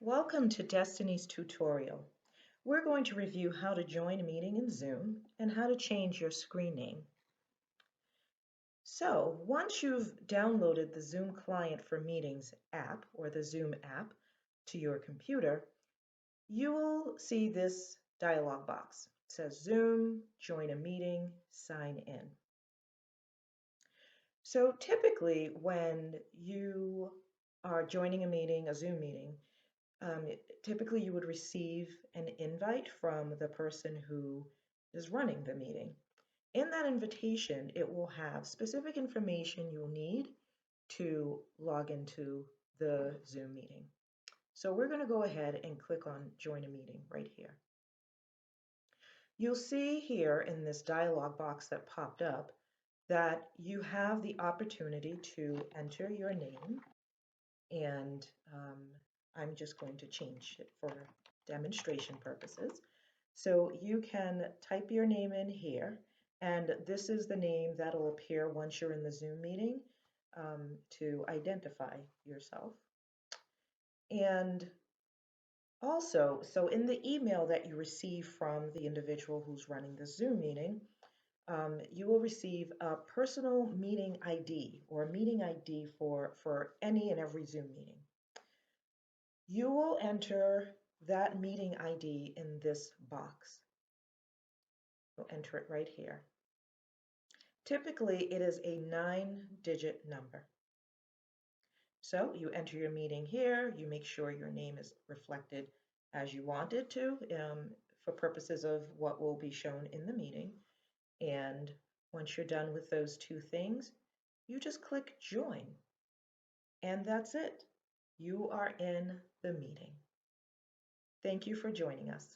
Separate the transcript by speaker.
Speaker 1: Welcome to Destiny's tutorial. We're going to review how to join a meeting in Zoom and how to change your screen name. So once you've downloaded the Zoom Client for Meetings app or the Zoom app to your computer, you will see this dialog box. It says Zoom, join a meeting, sign in. So typically when you are joining a meeting, a Zoom meeting, typically you would receive an invite from the person who is running the meeting. In that invitation, it will have specific information you'll need to log into the Zoom meeting. So we're going to go ahead and click on Join a Meeting right here. You'll see here in this dialog box that popped up that you have the opportunity to enter your name, and I'm just going to change it for demonstration purposes. So you can type your name in here, and this is the name that'll appear once you're in the Zoom meeting to identify yourself. And also, so in the email that you receive from the individual who's running the Zoom meeting, you will receive a personal meeting ID or a meeting ID for any and every Zoom meeting. You will enter that meeting ID in this box. You'll enter it right here. Typically, it is a 9-digit number. So you enter your meeting here, you make sure your name is reflected as you want it to for purposes of what will be shown in the meeting. And once you're done with those two things, you just click Join. And that's it. You are in the meeting. Thank you for joining us.